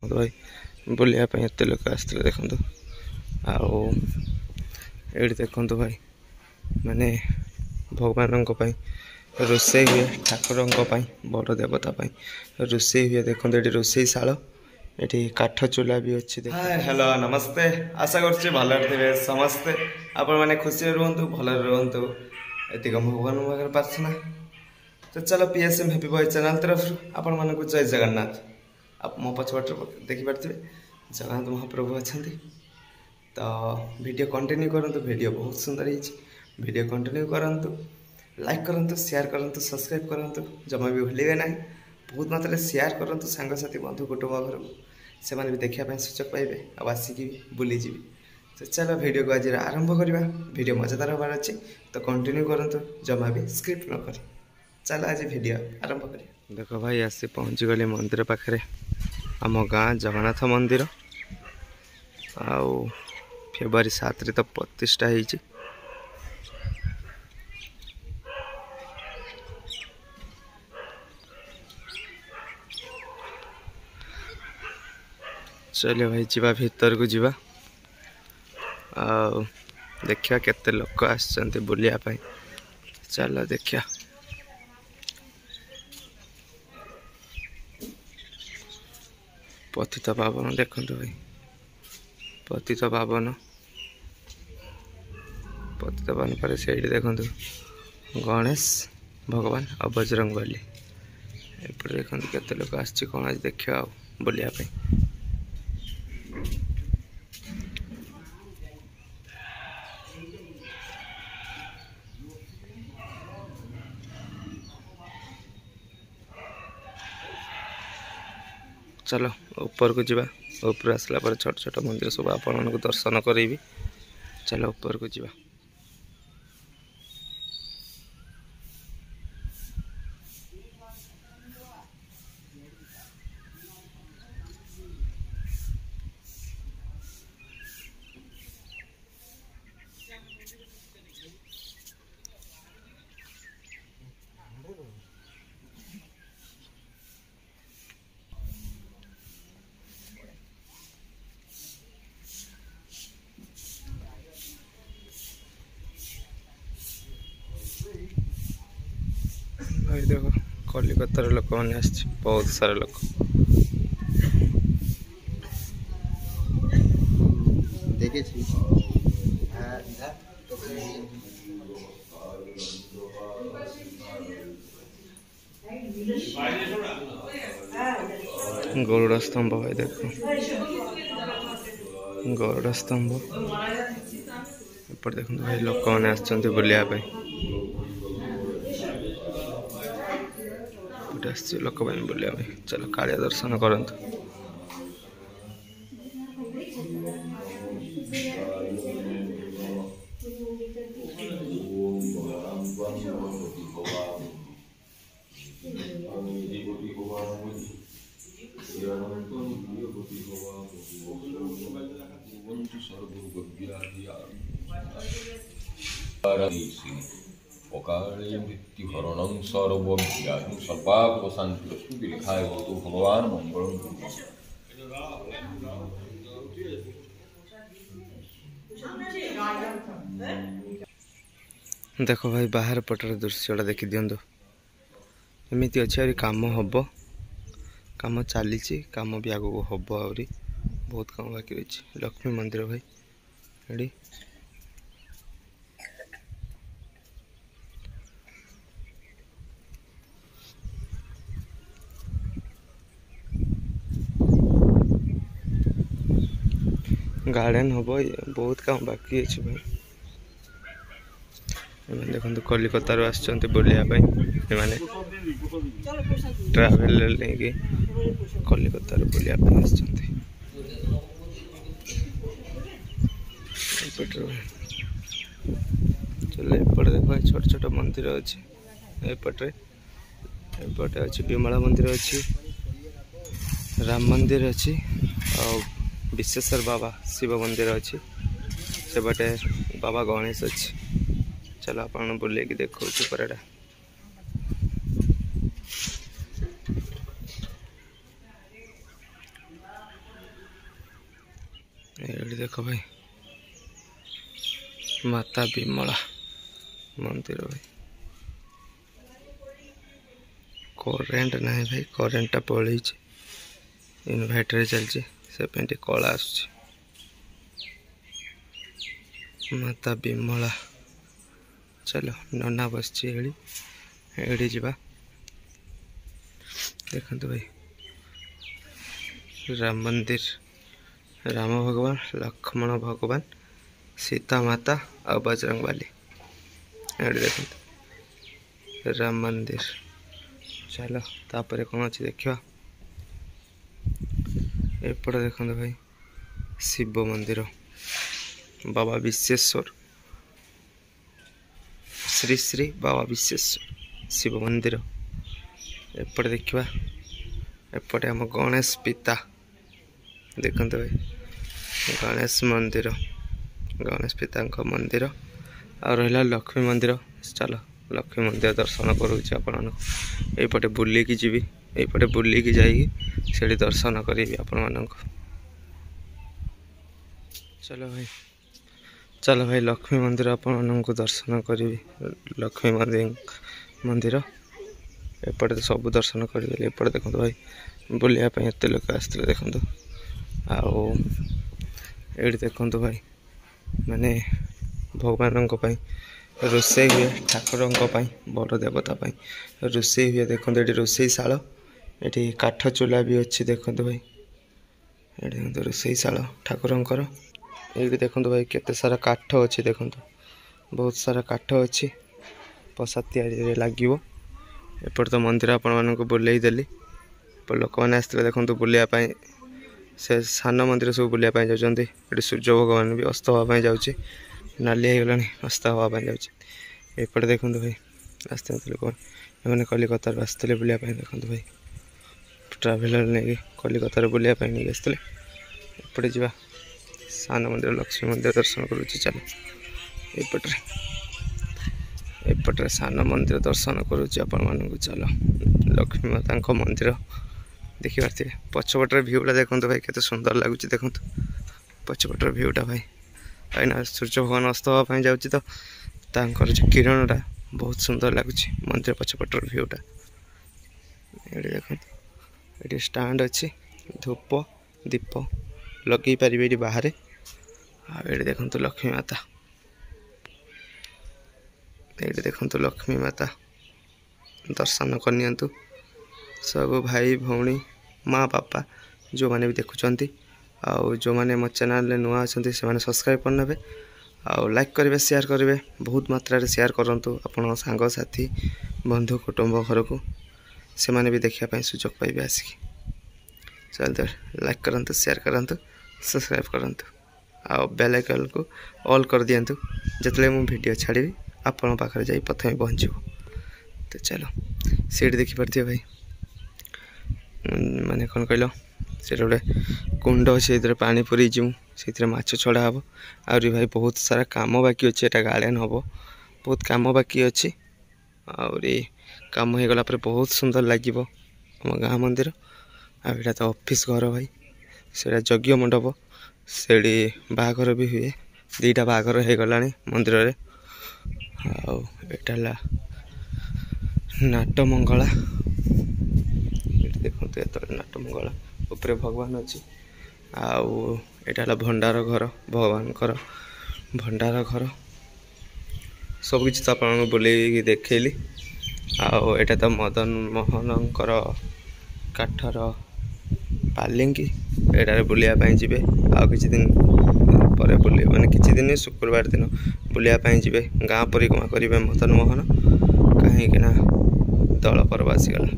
तो भाई बुलायापी एत लोक आसते देखु आठ देखु भाई माने भगवान रोषे हुए ठाकुर बड़ देवता रोषे हुए देखो ये रोषे शाल ये काठ चूल्हा भी अच्छी। हेलो नमस्ते आशा कर भल थे समस्ते आपण मैंने खुशी रुहतु भल रुहतु ये भगवान पाखे प्रार्थना। तो चलो पीएसएम हैप्पी बॉय चैनल तरफ आपण मानक जय जगन्नाथ। आप मो पछपट देखिपे जगन्नाथ महाप्रभु अच्छा तो वीडियो कंटिन्यू करंतु वीडियो बहुत सुंदर वीडियो कंटिन्यू करंतु लाइक करंतु शेयर करंतु सब्सक्राइब करंतु जमा भी भूलिए ना बहुत मात्रा शेयर करंतु सांगसाथी बंधु कुटुंब घर से भी देखा सुजोग पाइबे आ आसिक बुली जी। तो चलो वीडियो को आज आरंभ करवा वीडियो मजेदार हबार अच्छे तो कंटिन्यू करंतु जमा भी स्क्रिप्ट न कर। चलो आज वीडियो आरंभ कर। देखो भाई आसी पहुँची गली मंदिर पाखे आम गाँ जगन्नाथ मंदिर आउ फेब्रुआरी 7 तो प्रतिष्ठा होती। चलिए भाई जीवा भीतर को जीवा देखिया केते लोक आसचंती बुलिया पाई। चलो देखिया पतित पावन देखो भाई पतित पावन पर से देखो गणेश भगवान और बजरंग बली एपटे देखो केते लोक आसछि कौन आज देखिया बुलिया पाई। चलो ऊपर को जीवा ऊपर आसला पर छोट छोट मंदिर सब आपण को दर्शन करेबी। चलो ऊपर को जीवा। भाई देखो कलिकतार लोक मैंने बहुत सारा लोक देखे गरुड़ स्तंभ भाई देखो गरुड़ स्तंभ एपटे देखो भाई लोक मैंने आसचंती बुलिया पे लोक बुलिया भाई। चलो कालिया दर्शन करंतु। अकाले मृत्युहरणं सर्वव्याधि सर्वापशांति दीर्घाय भवतु भगवान मंगलम। देखो भाई बाहर पटर दृश्य देखी दिंतु एमती अच्छे काम हम कम चली कम भी आगू हम आहरी बहुत कम बाकी रही। लक्ष्मी मंदिर भाई ये गार्डन हम बहुत कम बाकी अच्छे भाई। देखो कलिकतार आसचंती बुलिया पाई ट्रावेल लेके कलिकतार बुलिया आसचंती। चलो एपटे देखो छोट छोट मंदिर अच्छे एपटे एपटे अच्छे विमला मंदिर अच्छी राम मंदिर अच्छी और विश्वेश्वर बाबा शिव मंदिर अच्छी सेपटे बाबा गणेश अच्छी। चलो आप बुले देखो परेडा ये देखो भाई माता विमला मंदिर भाई करेन्ट ना भाई करेन्टा पलि इनभर्टर चलती से कला आस माता विमला चलो नना बस एड़ी जा देखते भाई राम मंदिर राम भगवान लक्ष्मण भगवान सीता माता और बजरंग बाली एड़ी देखते राम मंदिर चलो तापर कौन अच्छी देखा एपट देखते भाई शिव मंदिर बाबा विश्वेश्वर श्री श्री बाबा विश्वेश्वर शिव मंदिर एपट देखा एपटे आम गणेश पिता देखते भाई गणेश मंदिर गणेश पिता मंदिर आ रहा लक्ष्मी मंदिर चलो लक्ष्मी मंदिर दर्शन करुच्ची आपटे बुलिकी जी यपटे बुलिकी जाइए दर्शन करी आपण मानक चलो भाई लक्ष्मी मंदिर आपण दर्शन करी लक्ष्मी मंदिर एपटे तो सब दर्शन करें एपटे देखो भाई बुलायापी एत लोक आसते देखो आड़ी देखु भाई माने भगवान रोसे हुए ठाकुर बड़ देवता रोसे हुए देखो ये रोसे शाल ये काठ चूल्हा भी अच्छी देखो भाई ये देखो रोसे शाल ठाकुर ये देखो भाई केते सारा काठ अच्छी देखो बहुत सारा काठ अच्छी प्रसाद तैयारी लगे एपट तो मंदिर आपण मानक बुलाई देली लोक मैंने आसते देखो बुलायापी से सान मंदिर सब बुलायापी जाऊँगी ये सूर्य भगवान भी अस्त हाँपाई जाऊँगी नाली हो गला अस्त हाँपाई जापटे देखो भाई आस्ते लोक मैंने कलिकतार आसते बुलायापी देखो भाई ट्राभेलर नहीं कलिकतार बुलायापी नहीं आसते एपटे जा सान मंदिर लक्ष्मी मंदिर दर्शन करुच्ची चलो एपटे सान मंदिर दर्शन करुच्ची आपण मानक चलो लक्ष्मी माता मंदिर देखी पारे पछपटर भ्यूटा देखो भाई केते सुंदर लगुच देखो पछपटर भ्यूटा भाई कहीं सूर्य भगवान अस्त हाँपाई जाऊँगी तो तांकर जो किरणटा बहुत सुंदर लगुच मंदिर पछपटर भ्यूटा ये देखो ये स्टैंड अच्छी धूप दीप लगे पारे बाहर ये देखो लक्ष्मी माता ये देखो लक्ष्मी माता दर्शन करनी सब भाई भौणी माँ बापा जो मैंने भी देखुंट आउ जो मैंने मो चैनल नुआ अच्छा से मैंने सब्सक्राइब करने आउ लाइक करेंगे शेयर करेंगे बहुत मात्रा शेयर करूँ आपण सांग साथी बंधु कुटुंब घर को से मैंने भी देखापी सुजोग पाइबे आसिक चलते लाइक करंतु शेयर करंतु सब्सक्राइब करंतु आ बेल आइकन को ऑल कर दिंतु जिते मुझे वीडियो छाड़ी आपण पाखे जाई प्रथम पहुँच तो चलो सीट देखिपारे भाई माने कौन कहल से गोटे कुंड अच्छे पानी पूरी जीव से माछ छड़ा हम आहरी भाई बहुत सारा काम बाकी अच्छे एटा गार्डन हम बहुत काम बाकी अच्छी आहरी काम हो गला बहुत सुंदर लगे आम गाँ मंदिर आटा तो ऑफिस घर भाई से यज्ञ मंडप से बाहाघर भी हुए दीटा बाहाघर हो गला मंदिर रे आटा नाट मंगला देखो नाट मंगला ऊपर भगवान अच्छी आटा भंडार घर भगवान भंडार घर सब किसी तो आप बुले देखली आटा तो मदन मोहन काठर पालिंगी एटार बुलायापी जी किसी दिन पर बुले मैंने किसी दिन शुक्रवार दिन बुलायापी जी गाँ परिक्रमा करेंगे मदन मोहन कहीं दल पर्व आसीगला।